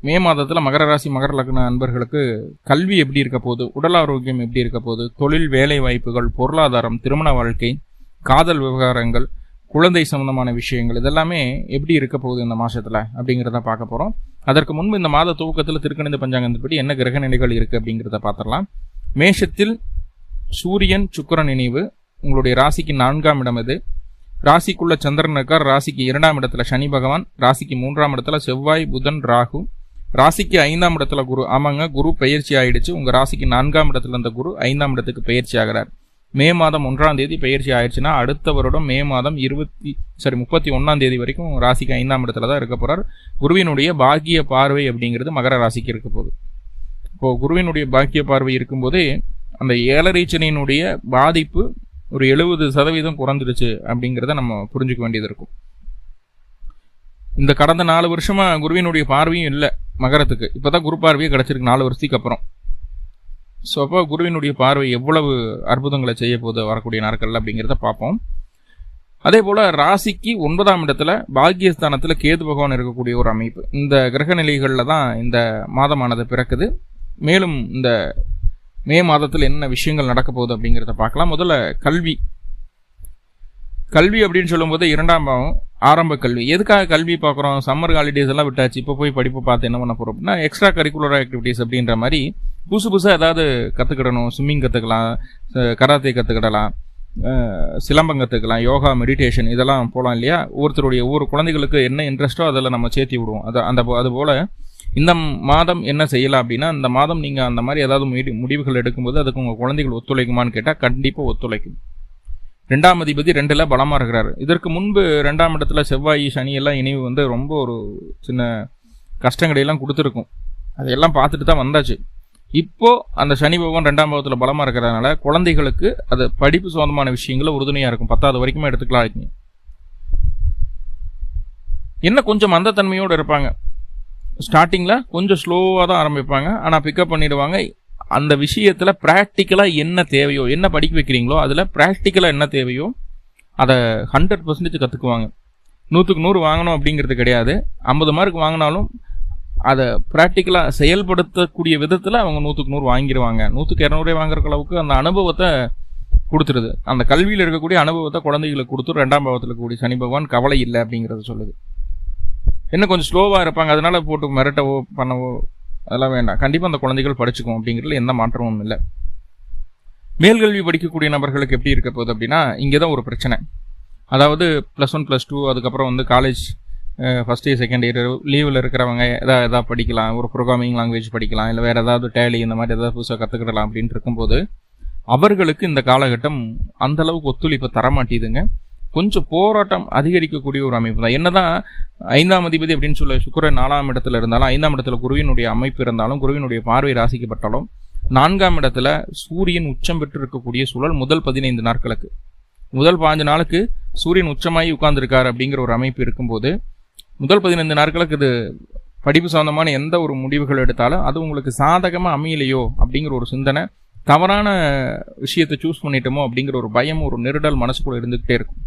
மே மாதத்தில் மகர ராசி மகர லக்ன அன்பர்களுக்கு கல்வி எப்படி இருக்க போகுது, உடல் ஆரோக்கியம் எப்படி இருக்க போகுது, தொழில் வேலை வாய்ப்புகள், பொருளாதாரம், திருமண வாழ்க்கை, காதல் விவகாரங்கள், குழந்தை சம்பந்தமான விஷயங்கள் இதெல்லாமே எப்படி இருக்க போகுது இந்த மாசத்துல அப்படிங்கிறத பார்க்க போறோம். அதற்கு முன்பு இந்த மாத துவக்கத்தில் திருக்கணித பஞ்சாங்கத்தின்படி என்ன கிரக நிலைகள் இருக்கு அப்படிங்கிறத பார்த்துடலாம். மேஷத்தில் சூரியன் சுக்கிரன் இணைவு உங்களுடைய ராசிக்கு 4ஆம் இடம். இது ராசிக்குள்ள சந்திரன் இருக்கார். ராசிக்கு 2ஆம் இடத்துல சனி பகவான், ராசிக்கு 3ஆம் இடத்துல செவ்வாய் புதன் ராகு, ராசிக்கு 5ஆம் இடத்துல குரு. ஆமாங்க, குரு பயிற்சி ஆயிடுச்சு. உங்க ராசிக்கு 4ஆம் இடத்துல இருந்த குரு 5ஆம் இடத்துக்கு பயிற்சி ஆகிறார். மே மாதம் 1ஆம் தேதி பயிற்சி ஆயிடுச்சுன்னா அடுத்த வருடம் மே மாதம் 31ஆம் தேதி வரைக்கும் ராசிக்கு 5ஆம் இடத்துல தான் இருக்க போறார். குருவினுடைய பாக்கிய பார்வை அப்படிங்கிறது மகர ராசிக்கு இருக்க போகுது. இப்போ குருவினுடைய பாக்கிய பார்வை இருக்கும்போதே அந்த 7.5 சனியினுடைய பாதிப்பு ஒரு 70% குறைந்துருச்சு அப்படிங்கிறத நம்ம புரிஞ்சுக்க வேண்டியது இருக்கும். இந்த கடந்த 4 வருஷமா குருவினுடைய பார்வையும் இல்லை மகரத்துக்கு. இப்பதான் குரு பார்வையே கிடைச்சிருக்கு 4 வருஷத்துக்கு அப்புறம். ஸோ அப்போ குருவினுடைய பார்வை எவ்வளவு அற்புதங்களை செய்ய போகுது வரக்கூடிய நாட்கள் அப்படிங்கிறத பார்ப்போம். அதே போல ராசிக்கு 9ஆம் இடத்துல பாக்கியஸ்தானத்தில் கேது பகவான் இருக்கக்கூடிய ஒரு அமைப்பு. இந்த கிரக நிலைகளில் தான் இந்த மாதமானது பிறக்குது. மேலும் இந்த மே மாதத்தில் என்ன விஷயங்கள் நடக்க போகுது அப்படிங்கிறத பார்க்கலாம். முதல்ல கல்வி அப்படின்னு சொல்லும்போது 2ஆம் பாவம் ஆரம்ப கல்வி. எதுக்காக கல்வி பார்க்குறோம்? சம்மர் ஹாலிடேஸ் எல்லாம் விட்டாச்சு, இப்போ போய் படிப்பு பார்த்து என்ன பண்ண போகிறோம் அப்படின்னா எக்ஸ்ட்ரா கரிக்குலர் ஆக்டிவிட்டீஸ் அப்படின்ற மாதிரி புதுசாக ஏதாவது கற்றுக்கிடணும். ஸ்விம்மிங் கற்றுக்கலாம், கராத்தே கற்றுக்கிடலாம், சிலம்பம் கற்றுக்கலாம், யோகா, மெடிடேஷன் இதெல்லாம் போகலாம் இல்லையா? ஒவ்வொரு குழந்தைகளுக்கு என்ன இன்ட்ரெஸ்ட்டோ அதில் நம்ம சேர்த்தி விடுவோம். அதுபோல் இந்த மாதம் என்ன செய்யலாம் அப்படின்னா, இந்த மாதம் நீங்கள் அந்த மாதிரி ஏதாவது முடிவுகள் எடுக்கும்போது அதுக்கு உங்கள் குழந்தைகள் ஒத்துழைக்குமான்னு கேட்டால் கண்டிப்பாக ஒத்துழைக்கும். 2ஆம் அதிபதி 2ல் பலமாக இருக்கிறாரு. இதற்கு முன்பு 2ஆம் இடத்துல செவ்வாய் சனி எல்லாம் இணைவு ரொம்ப ஒரு சின்ன கஷ்டங்களையெல்லாம் கொடுத்துருக்கும். அதையெல்லாம் பார்த்துட்டு தான் வந்தாச்சு. இப்போ அந்த சனி பகவான் 2ஆம் பாவத்தில் பலமாக இருக்கிறதுனால குழந்தைகளுக்கு அது படிப்பு சொந்தமான விஷயங்கள உறுதுணையாக இருக்கும். 10வது வரைக்குமே எடுத்துக்கலாம். இருக்குங்க என்ன கொஞ்சம் மந்தத்தன்மையோடு இருப்பாங்க. ஸ்டார்டிங்கில் கொஞ்சம் ஸ்லோவாக தான் ஆரம்பிப்பாங்க, ஆனால் பிக்கப் பண்ணிடுவாங்க. அந்த விஷயத்தில் ப்ராக்டிக்கலாக என்ன தேவையோ, என்ன படிக்க வைக்கிறீங்களோ அதில் ப்ராக்டிக்கலாக என்ன தேவையோ அதை 100% கற்றுக்குவாங்க. 100க்கு 100 வாங்கணும் அப்படிங்கிறது கிடையாது. 50 மார்க் வாங்கினாலும் அதை ப்ராக்டிக்கலாக செயல்படுத்தக்கூடிய விதத்தில் அவங்க 100க்கு 100 வாங்கிடுவாங்க. 100க்கு 200 வாங்குற அளவுக்கு அந்த அனுபவத்தை கொடுத்துருது. அந்த கல்வியில் இருக்கக்கூடிய அனுபவத்தை குழந்தைகளுக்கு கொடுத்து 2ஆம் பாவத்தில் இருக்கக்கூடிய சனி பகவான் கவலை இல்லை அப்படிங்கிறத சொல்லுது. என்ன கொஞ்சம் ஸ்லோவாக இருப்பாங்க, அதனால போட்டு மிரட்டவோ பண்ணவோ அதெல்லாம் வேண்டாம். கண்டிப்பாக அந்த குழந்தைகள் படிச்சுக்கும் அப்படிங்கிறதுல எந்த மாற்றமும் இல்லை. மேல்கல்வி படிக்கக்கூடிய நபர்களுக்கு எப்படி இருக்க போகுது அப்படின்னா, இங்கே தான் ஒரு பிரச்சனை. அதாவது +1 +2 அதுக்கப்புறம் college first year second year லீவில் இருக்கிறவங்க எதாவது படிக்கலாம், ஒரு ப்ரோக்ராமிங் லாங்குவேஜ் படிக்கலாம், இல்லை வேறு ஏதாவது டேலி இந்த மாதிரி ஏதாவது புதுசாக கற்றுக்கிடலாம் அப்படின்ட்டு இருக்கும்போது அவர்களுக்கு இந்த காலகட்டம் அந்தளவுக்கு ஒத்துழைப்பு தரமாட்டேதுங்க. கொஞ்சம் போராட்டம் அதிகரிக்கக்கூடிய ஒரு அமைப்பு தான். என்னதான் 5ஆம் அதிபதி அப்படின்னு சொல்ல சுக்கிரன் 4ஆம் இடத்துல இருந்தாலும், 5ஆம் இடத்துல குருவினுடைய அமைப்பு இருந்தாலும், குருவினுடைய பார்வை ராசிக்கப்பட்டாலும், 4ஆம் இடத்துல சூரியன் உச்சம் பெற்று இருக்கக்கூடிய சூழல் முதல் 15 நாட்களுக்கு, முதல் 5 நாளுக்கு சூரியன் உச்சமாகி உட்கார்ந்துருக்காரு அப்படிங்கிற ஒரு அமைப்பு இருக்கும்போது முதல் 15 நாட்களுக்கு இது படிப்பு சம்பந்தமான எந்த ஒரு முடிவுகள் எடுத்தாலும் அது உங்களுக்கு சாதகமாக அமையலையோ அப்படிங்கிற ஒரு சிந்தனை, தவறான விஷயத்தை சூஸ் பண்ணிட்டோமோ அப்படிங்கிற ஒரு பயம், ஒரு நெருடல் மனசுக்குள்ள இருந்துகிட்டே இருக்கும்.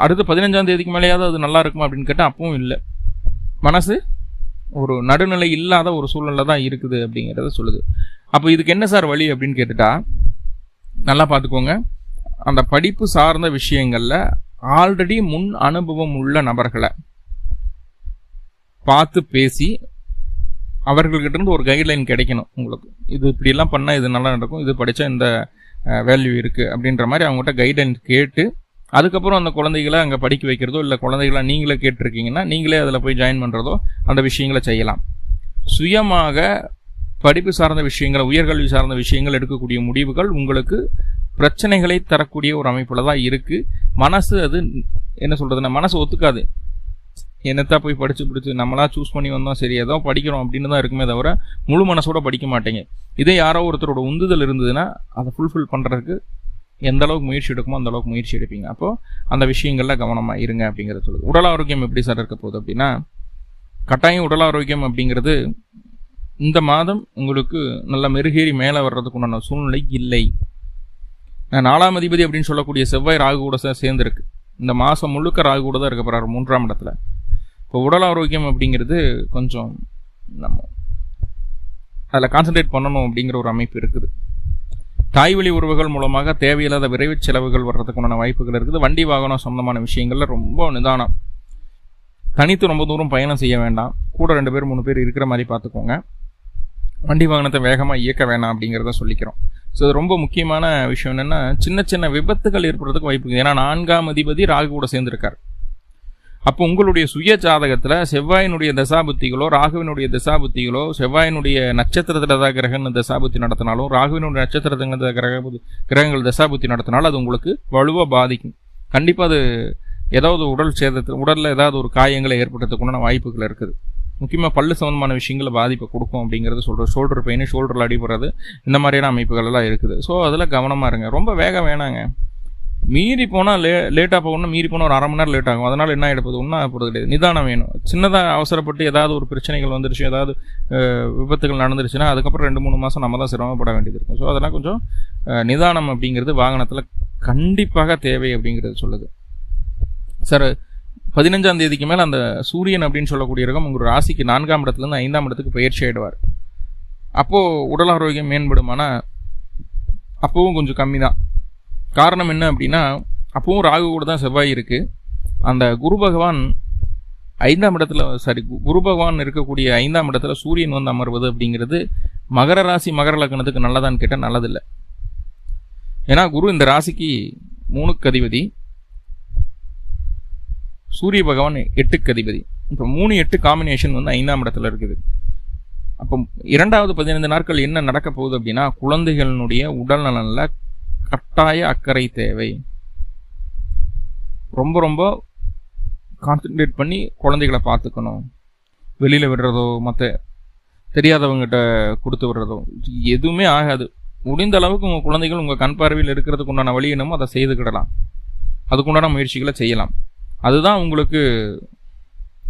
அடுத்து 15ஆம் தேதிக்கு மேலேயாவது அது நல்லா இருக்குமா அப்படின்னு கேட்டால் அப்பவும் இல்லை. மனசு ஒரு நடுநிலை இல்லாத ஒரு சூழ்நிலை தான் இருக்குது அப்படிங்கிறத சொல்லுது. அப்போ இதுக்கு என்ன சார் வழி அப்படின்னு கேட்டுட்டா, நல்லா பார்த்துக்கோங்க. அந்த படிப்பு சார்ந்த விஷயங்கள்ல ஆல்ரெடி முன் அனுபவம் உள்ள நபர்களை பார்த்து பேசி அவர்கள்கிட்ட இருந்து ஒரு கைட்லைன் கிடைக்கணும். உங்களுக்கு இது இப்படியெல்லாம் பண்ணால் இது நல்லா நடக்கும், இது படித்தா இந்த வேல்யூ இருக்குது அப்படின்ற மாதிரி அவங்ககிட்ட கைட்லைன் கேட்டு அதுக்கப்புறம் அந்த குழந்தைகளை அங்கே படிக்க வைக்கிறதோ, இல்லை குழந்தைகளை நீங்களே கேட்டிருக்கீங்கன்னா நீங்களே அதில் போய் ஜாயின் பண்ணுறதோ அந்த விஷயங்களை செய்யலாம். சுயமாக படிப்பு சார்ந்த விஷயங்கள், உயர்கல்வி சார்ந்த விஷயங்கள் எடுக்கக்கூடிய முடிவுகள் உங்களுக்கு பிரச்சனைகளை தரக்கூடிய ஒரு அமைப்பில் தான் இருக்குது. மனசு அது என்ன சொல்கிறதுன்னா, மனசு ஒத்துக்காது. என்னத்தான் போய் படித்து நம்மளா சூஸ் பண்ணி வந்தோம், சரி ஏதோ படிக்கிறோம் அப்படின்னு தான் இருக்குமே தவிர முழு மனசோட படிக்க மாட்டேங்க. இதே யாரோ ஒருத்தரோட உந்துதல் இருந்ததுன்னா அதை ஃபுல்ஃபில் பண்ணுறதுக்கு எந்த அளவுக்கு முயற்சி எடுக்குமோ அந்த அளவுக்கு முயற்சி எடுப்பீங்க. அப்போது அந்த விஷயங்கள்ல கவனமாக இருங்க அப்படிங்கிறத சொல்லுது. உடல் ஆரோக்கியம் எப்படி சார் இருக்க போகுது அப்படின்னா, கட்டாயம் உடல் ஆரோக்கியம் அப்படிங்கிறது இந்த மாதம் உங்களுக்கு நல்ல மெருகேறி மேலே வர்றதுக்கு உண்டான சூழ்நிலை இல்லை. 4ஆம் அதிபதி அப்படின்னு சொல்லக்கூடிய செவ்வாய் ராகு கூட சேர்ந்துருக்கு. இந்த மாதம் முழுக்க ராகு கூட தான் இருக்க போகிறார் 3ஆம் இடத்துல. இப்போ உடல் ஆரோக்கியம் அப்படிங்கிறது கொஞ்சம் நம்ம அதில் கான்சென்ட்ரேட் பண்ணணும் அப்படிங்கிற ஒரு அமைப்பு இருக்குது. தாய்வழி உறவுகள் மூலமாக தேவையில்லாத விரைவு செலவுகள் வர்றதுக்குண்டான வாய்ப்புகள் இருக்குது. வண்டி வாகனம் சம்பந்தமான விஷயங்கள்ல ரொம்ப நிதானம். தனித்து ரொம்ப தூரம் பயணம் செய்ய வேண்டாம். கூட 2 பேர் 3 பேர் இருக்கிற மாதிரி பார்த்துக்கோங்க. வண்டி வாகனத்தை வேகமாக இயக்க வேணாம் அப்படிங்கிறத சொல்லிக்கிறோம். ஸோ இது ரொம்ப முக்கியமான விஷயம் என்னென்னா, சின்ன சின்ன விபத்துகள் ஏற்படுறதுக்கு வாய்ப்பு இருக்குது. ஏன்னா 4ஆம் அதிபதி ராகு கூட சேர்ந்துருக்கார். அப்போ உங்களுடைய சுய ஜாதகத்தில் செவ்வாயினுடைய தசாபுத்திகளோ ராகுவினுடைய தசாபுத்திகளோ, செவ்வாயினுடைய நட்சத்திரத்தில் ஏதாவது கிரகங்கள் தசாபுத்தி நடத்தினாலும், ராகுவினுடைய நட்சத்திரத்தில் கிரகங்கள் தசாபுத்தி நடத்தினாலும் அது உங்களுக்கு வலுவாக பாதிக்கும். கண்டிப்பாக அது ஏதாவது உடல் சேதத்தில், உடலில் ஏதாவது ஒரு காயங்களை ஏற்படுறதுக்குண்டான வாய்ப்புகள் இருக்குது. முக்கியமாக பல்லு சம்பந்தமான விஷயங்களை பாதிப்பை கொடுக்கும் அப்படிங்கிறது சொல்கிறோம். ஷோல்டர் பெயின், ஷோல்டரில் அடிபடுறது, இந்த மாதிரியான அமைப்புகள் எல்லாம் இருக்குது. ஸோ அதில் கவனமாக இருங்க. ரொம்ப வேகம் வேணாங்க. மீறி போனால் லேட்டாக போகணும். மீறி போனால் ஒரு 1/2 மணி நேரம் லேட் ஆகும். அதனால் என்ன ஆகிடுப்பது, ஒன்றும் ஆகப்படுறது கிடையாது. நிதானம் வேணும். சின்னதாக அவசரப்பட்டு ஏதாவது ஒரு பிரச்சனைகள் வந்துருச்சு, ஏதாவது விபத்துகள் நடந்துருச்சுன்னா அதுக்கப்புறம் 2-3 மாதம் நம்ம தான் சிரமப்பட வேண்டியது இருக்கும். ஸோ அதெல்லாம் கொஞ்சம் நிதானம் அப்படிங்கிறது வாகனத்தில் கண்டிப்பாக தேவை அப்படிங்கிறது சொல்லுது. சார் 15ஆம் தேதிக்கு மேலே அந்த சூரியன் அப்படின்னு சொல்லக்கூடிய ரகம் உங்கள் ராசிக்கு 4ஆம் இடத்துலேருந்து 5ஆம் இடத்துக்கு பயிற்சி ஆகிடுவார். அப்போது உடல் ஆரோக்கியம் மேம்படுமானா அப்போவும் கொஞ்சம் கம்மி தான். காரணம் என்ன அப்படின்னா, அப்பவும் ராகு கூட தான் செவ்வாய் இருக்குது. அந்த குரு பகவான் 5ஆம் இடத்துல, குரு பகவான் இருக்கக்கூடிய 5ஆம் இடத்துல சூரியன் வந்து அமர்வது அப்படிங்கிறது மகர ராசி மகர லக்னத்துக்கு நல்லதான்னு கேட்டால் நல்லதில்லை. ஏன்னா குரு இந்த ராசிக்கு 3க்கு அதிபதி, சூரிய பகவான் 8க்கு அதிபதி. இப்போ 3-8 காம்பினேஷன் வந்து 5ஆம் இடத்துல இருக்குது. அப்போ 2வது 15 நாட்கள் என்ன நடக்க போகுது அப்படின்னா, குழந்தைகளினுடைய உடல் நலனில் கட்டாய அக்கறை தேவை. ரொம்ப ரொம்ப கான்சென்ட்ரேட் பண்ணி குழந்தைகளை பார்த்துக்கணும். வெளியில் விடுறதோ மற்ற தெரியாதவங்ககிட்ட கொடுத்து விடுறதோ எதுவுமே ஆகாது. முடிந்த அளவுக்கு உங்கள் குழந்தைகள் உங்கள் கண் பார்வையில் இருக்கிறதுக்கு உண்டான வழி என்னமோ அதை செய்துக்கிடலாம். அதுக்குண்டான முயற்சிகளை செய்யலாம். அதுதான் உங்களுக்கு,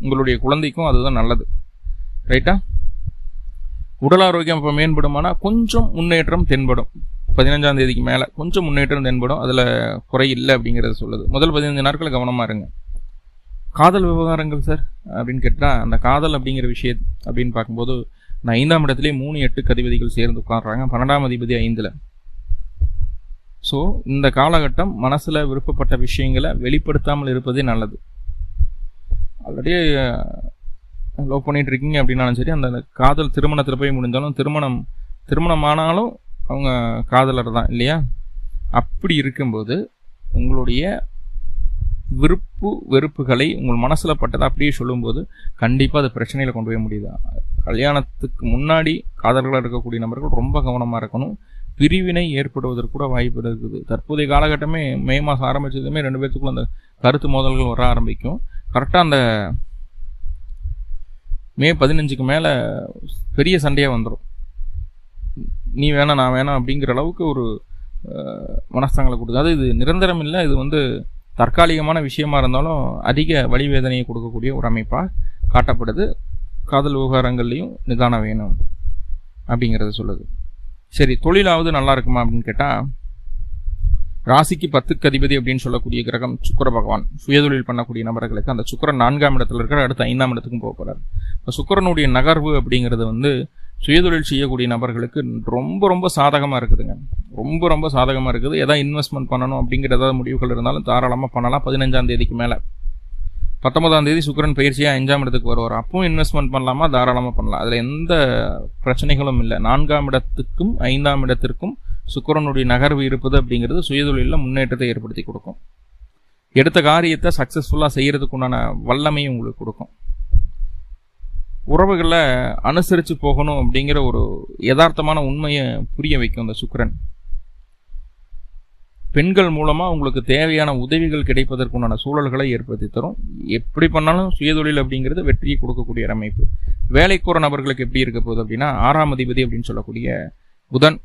உங்களுடைய குழந்தைக்கும் அதுதான் நல்லது. ரைட்டா? உடல் ஆரோக்கியம் இப்போ மேம்படுமானா கொஞ்சம் முன்னேற்றம் தென்படும். 15ஆம் தேதிக்கு மேலே கொஞ்சம் முன்னேற்றம் தென்படும். அதில் குறை இல்லை அப்படிங்கிறத சொல்லுது. முதல் 15 நாட்கள் கவனமாக இருங்க. காதல் விவகாரங்கள் சார் அப்படின்னு கேட்டால், அந்த காதல் அப்படிங்கிற விஷயம் அப்படின்னு பார்க்கும்போது நான் 5ஆம் இடத்துலேயே 3-8 அதிபதிகள் சேர்ந்து உட்காடுறாங்க. 12ஆம் அதிபதி 5ல். ஸோ இந்த காலகட்டம் மனசில் விருப்பப்பட்ட விஷயங்களை வெளிப்படுத்தாமல் இருப்பதே நல்லது. ஆல்ரெடி லவ் பண்ணிட்டு இருக்கீங்க அப்படின்னாலும் சரி, அந்த காதல் திருமணத்தில் போய் முடிஞ்சாலும், திருமணமானாலும் அவங்க காதலர் தான் இல்லையா? அப்படி இருக்கும்போது உங்களுடைய வெறுப்புகளை உங்கள் மனசில் பட்டதை அப்படியே சொல்லும்போது கண்டிப்பாக அது பிரச்சனையில் கொண்டு போய் முடியுது. கல்யாணத்துக்கு முன்னாடி காதலர்களாக இருக்கக்கூடிய நபர்கள் ரொம்ப கவனமாக இருக்கணும். பிரிவினை ஏற்படுவதற்கு கூட வாய்ப்பு இருக்குது. தற்போதைய காலகட்டமே மே மாதம் ஆரம்பிச்சதுமே 2 பேர்த்துக்குள்ள அந்த கருத்து மோதல்கள் வர ஆரம்பிக்கும். கரெக்டாக அந்த மே 15க்கு மேலே பெரிய சண்டையாக வந்துடும். நீ வேணாம் நான் வேணாம் அப்படிங்கிற அளவுக்கு ஒரு மனஸ்தாங்களை கொடுக்குது. அது இது நிரந்தரம் இல்லை. இது வந்து தற்காலிகமான விஷயமா இருந்தாலும் அதிக வலி வேதனையை கொடுக்கக்கூடிய ஒரு அமைப்பாக காட்டப்படுது. காதல் விவகாரங்கள்லையும் நிதானம் வேணும் அப்படிங்கிறத சொல்லுது. சரி, தொழிலாவது நல்லா இருக்குமா அப்படின்னு கேட்டால், ராசிக்கு 10க்கு அதிபதி அப்படின்னு சொல்லக்கூடிய கிரகம் சுக்கிர பகவான். சுயதொழில் பண்ணக்கூடிய நபர்களுக்கு அந்த சுக்கிரன் 4ஆம் இடத்துல இருக்கிற, அடுத்து 5ஆம் இடத்துக்கும் போக போகிறார். இப்போ சுக்கிரனுடைய நகர்வு அப்படிங்கிறது வந்து சுயதொழில் செய்யக்கூடிய நபர்களுக்கு ரொம்ப ரொம்ப சாதகமாக இருக்குதுங்க. ரொம்ப ரொம்ப சாதகமாக இருக்குது. எதாவது இன்வெஸ்ட்மெண்ட் பண்ணணும் அப்படிங்கிற ஏதாவது முடிவுகள் இருந்தாலும் தாராளமாக பண்ணலாம். 15ஆம் தேதிக்கு மேலே 19ஆம் தேதி சுக்கிரன் பயிற்சியாக 5ஆம் இடத்துக்கு வருவார். அப்பவும் இன்வெஸ்ட்மெண்ட் பண்ணலாமா? தாராளமாக பண்ணலாம். அதில் எந்த பிரச்சனைகளும் இல்லை. 4ஆம் இடத்துக்கும் 5ஆம் இடத்திற்கும் சுக்கிரனுடைய நகர்வு இருப்பது அப்படிங்கிறது சுயதொழிலில் முன்னேற்றத்தை ஏற்படுத்தி கொடுக்கும். எடுத்த காரியத்தை சக்ஸஸ்ஃபுல்லாக செய்கிறதுக்கு உண்டான வல்லமையும் உங்களுக்கு கொடுக்கும். உறவுகளை அனுசரித்து போகணும் அப்படிங்கிற ஒரு யதார்த்தமான உண்மையை புரிய வைக்கும் இந்த சுக்கிரன். பெண்கள் மூலமாக உங்களுக்கு தேவையான உதவிகள் கிடைப்பதற்குண்டான சூழல்களை ஏற்படுத்தி தரும். எப்படி பண்ணாலும் சுயதொழில் அப்படிங்கிறது வெற்றியை கொடுக்கக்கூடிய அமைப்பு. வேலைக்குற நபர்களுக்கு எப்படி இருக்க போகுது அப்படின்னா, 6ஆம் அதிபதி அப்படின்னு சொல்லக்கூடிய புதன்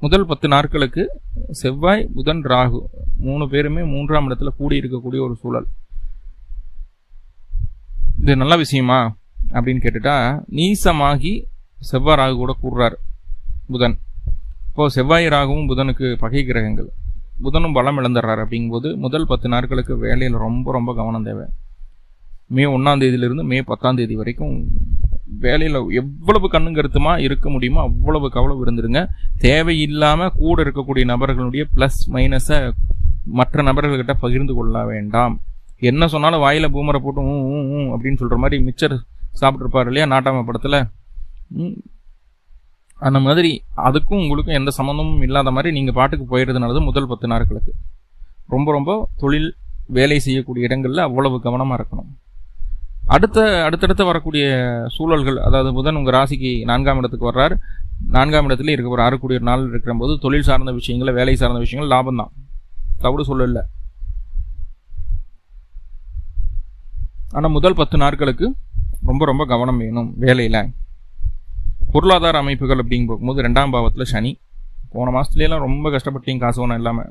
முதல் 10 நாட்களுக்கு செவ்வாய் புதன் ராகு 3 பேருமே 3ஆம் இடத்துல கூடி இருக்கக்கூடிய ஒரு சூழல். இது நல்ல விஷயமா அப்படின்னு கேட்டுட்டா, நீசமாகி செவ்வாய் ராகு கூட கூடுறாரு புதன். இப்போ செவ்வாய் ராகுவும் புதனுக்கு பகை கிரகங்கள். புதனும் பலம் இழந்துடுறாரு. அப்படிங்கும்போது முதல் 10 நாட்களுக்கு வேலையில் ரொம்ப ரொம்ப கவனம் தேவை. மே 1ஆம் தேதியிலிருந்து மே 10ஆம் தேதி வரைக்கும் வேலையில் எவ்வளவு கண்ணும் கருத்துமா இருக்க முடியுமோ அவ்வளவு இருந்துருங்க. தேவையில்லாமல் கூட இருக்கக்கூடிய நபர்களுடைய ப்ளஸ் மைனஸை மற்ற நபர்கள்கிட்ட பகிர்ந்து கொள்ள வேண்டாம். என்ன சொன்னாலும் வாயில் பூமரை போட்டு அப்படின்னு சொல்கிற மாதிரி மிச்சர் சாப்பிட்ருப்பார் இல்லையா நாட்டாம படத்தில், அந்த மாதிரி அதுக்கும் உங்களுக்கும் எந்த சம்மந்தமும் இல்லாத மாதிரி நீங்கள் பாட்டுக்கு போயிடுறதுனால முதல் 10 நாட்களுக்கு ரொம்ப தொழில் வேலை செய்யக்கூடிய இடங்களில் அவ்வளவு கவனமாக இருக்கணும். அடுத்தடுத்து வரக்கூடிய சூழல்கள், அதாவது புதன் உங்கள் ராசிக்கு 4ஆம் இடத்துக்கு வர்றார். 4ஆம் இடத்துல இருக்க ஒரு 6 கூடிய நாள் இருக்கிற போது தொழில் சார்ந்த விஷயங்கள், வேலை சார்ந்த விஷயங்கள் லாபம் தான், தவிர சொல்லல. ஆனால் முதல் 10 நாட்களுக்கு ரொம்ப கவனம் வேணும் வேலையில். பொருளாதார அமைப்புகள் அப்படின்னு பார்க்கும்போது 2ஆம் பாவத்தில் சனி. போன மாதத்துலாம் ரொம்ப கஷ்டப்பட்டீங்க, காசு பணம் இல்லாமல்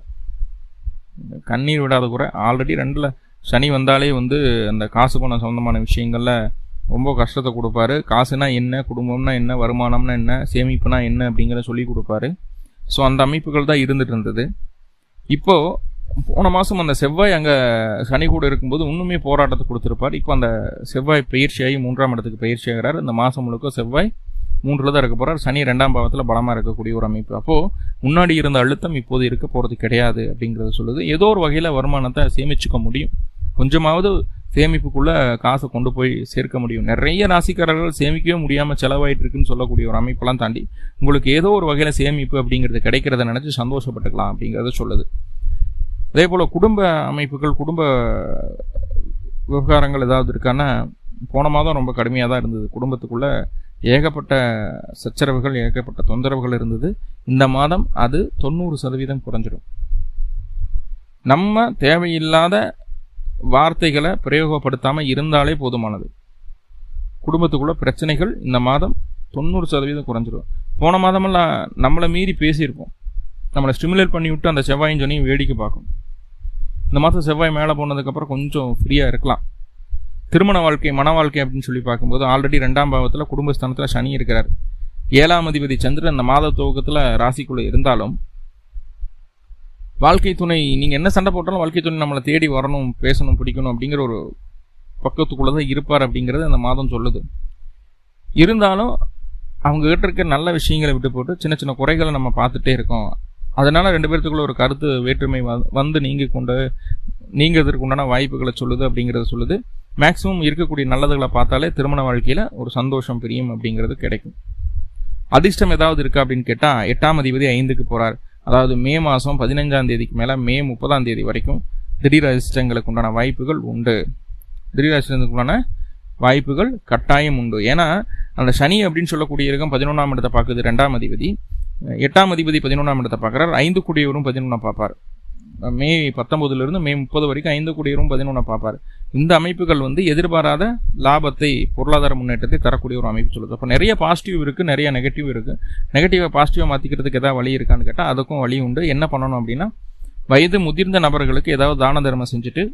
கண்ணீர் விடாத குறை. ஆல்ரெடி 2ல் சனி வந்தாலே அந்த காசு பணம் சம்மந்தமான விஷயங்களில் ரொம்ப கஷ்டத்தை கொடுப்பாரு. காசுனா என்ன, குடும்பம்னா என்ன, வருமானம்னா என்ன, சேமிப்புனா என்ன அப்படிங்கிறத சொல்லி கொடுப்பாரு. ஸோ அந்த அமைப்புகள் தான் இருந்துட்டு இருந்தது. இப்போது போன மாதம் அந்த செவ்வாய் அங்கே சனி கூட இருக்கும்போது இன்னுமே போராட்டத்தை கொடுத்துருப்பார். இப்போ அந்த செவ்வாய் பயிற்சியாகி 3ஆம் இடத்துக்கு பயிற்சி ஆகிறார். இந்த மாதம் முழுக்க செவ்வாய் 3ல் தான் இருக்க போகிறார். சனி 2ஆம் பாவத்தில் பலமாக இருக்கக்கூடிய ஒரு அமைப்பு. அப்போது முன்னாடி இருந்த அழுத்தம் இப்போது இருக்க போகிறது கிடையாது அப்படிங்கிறத சொல்லுது. ஏதோ ஒரு வகையில் வருமானத்தை சேமிச்சுக்க முடியும், கொஞ்சமாவது சேமிப்புக்குள்ளே காசை கொண்டு போய் சேர்க்க முடியும். நிறைய ராசிக்காரர்கள் சேமிக்கவே முடியாமல் செலவாயிட்டு இருக்குன்னு சொல்லக்கூடிய ஒரு அமைப்பெல்லாம் தாண்டி உங்களுக்கு ஏதோ ஒரு வகையில் சேமிப்பு அப்படிங்கிறது கிடைக்கிறத நினச்சி சந்தோஷப்பட்டுக்கலாம் அப்படிங்கிறத சொல்லுது. அதே போல் குடும்ப அமைப்புகள், குடும்ப விவகாரங்கள் ஏதாவது இருக்கான்னா போன மாதம் ரொம்ப கடுமையாக தான் இருந்தது. குடும்பத்துக்குள்ளே ஏகப்பட்ட சச்சரவுகள், ஏகப்பட்ட தொந்தரவுகள் இருந்தது. இந்த மாதம் அது 90% குறைஞ்சிடும். நம்ம தேவையில்லாத வார்த்தைகளை பிரயோகப்படுத்தாமல் இருந்தாலே போதுமானது. குடும்பத்துக்குள்ள பிரச்சனைகள் இந்த மாதம் 90% குறைஞ்சிடும். போன மாதமெல்லாம் நம்மளை மீறி பேசியிருப்போம், நம்மளை ஸ்டிமுலேட் பண்ணி விட்டு அந்த செவ்வாயின் சொன்னையும் வேடிக்கை பார்க்கும். இந்த மாதம் செவ்வாய் மேலே போனதுக்கப்புறம் கொஞ்சம் ஃப்ரீயாக இருக்கலாம். திருமண வாழ்க்கை, மன வாழ்க்கை அப்படின்னு சொல்லி பார்க்கும்போது ஆல்ரெடி 2ஆம் பாவத்தில் குடும்பஸ்தானத்தில் சனி இருக்கிறார். 7ஆம் அதிபதி சந்திரன் இந்த மாத துவக்கத்தில் ராசிக்குள்ளே இருந்தாலும் வாழ்க்கை துணை, நீங்கள் என்ன சண்டை போட்டாலும் வாழ்க்கை துணை நம்மளை தேடி வரணும், பேசணும், பிடிக்கணும் அப்படிங்கிற ஒரு பக்கத்துக்குள்ளே தான் இருப்பார் அப்படிங்கிறது அந்த மாதம் சொல்லுது. இருந்தாலும் அவங்க கிட்ட இருக்க நல்ல விஷயங்களை விட்டு போட்டு சின்ன சின்ன குறைகளை நம்ம பார்த்துட்டே இருக்கோம். அதனால் 2 பேர்த்துக்குள்ள ஒரு கருத்து வேற்றுமை நீங்கிறதுக்கு உண்டான வாய்ப்புகளை சொல்லுது அப்படிங்கிறத சொல்லுது. மேக்ஸிமம் இருக்கக்கூடிய நல்லதுகளை பார்த்தாலே திருமண வாழ்க்கையில் ஒரு சந்தோஷம், பிரியம் அப்படிங்கிறது கிடைக்கும். அதிர்ஷ்டம் ஏதாவது இருக்கா அப்படின்னு கேட்டால் 8ஆம் அதிபதி 5க்கு போகிறார். அதாவது மே மாதம் 15ஆம் தேதிக்கு மேலே மே 30ஆம் தேதி வரைக்கும் திடீர் அதிர்ஷ்டங்களுக்கு உண்டான வாய்ப்புகள் உண்டு. திடீர் அதிர்ஷ்டத்துக்குண்டான வாய்ப்புகள் கட்டாயம் உண்டு. ஏன்னா அந்த சனி அப்படின்னு சொல்லக்கூடிய இருக்கும் 11ஆம் இடத்தை பார்க்குது 2ஆம் அதிபதி. 8ஆம் அதிபதி 11ஆம் இடத்தை பார்க்குறார். 5 கூடியவரும் 11 பார்ப்பார். மே 19லிருந்து மே 30 வரைக்கும் 5 கூடியவரும் 11 பார்ப்பார். இந்த அமைப்புகள் எதிர்பாராத லாபத்தை, பொருளாதார முன்னேற்றத்தை தரக்கூடிய ஒரு அமைப்பு சொல்லுது. அப்போ நிறைய பாசிட்டிவ் இருக்குது, நிறைய நெகட்டிவ் இருக்குது. நெகட்டிவை பாசிட்டிவாக மாற்றிக்கிறதுக்கு ஏதாவது வழி இருக்கான்னு கேட்டால் அதுக்கும் வழி உண்டு. என்ன பண்ணணும் அப்படின்னா, வயது முதிர்ந்த நபர்களுக்கு ஏதாவது தான தர்மம் செஞ்சுட்டு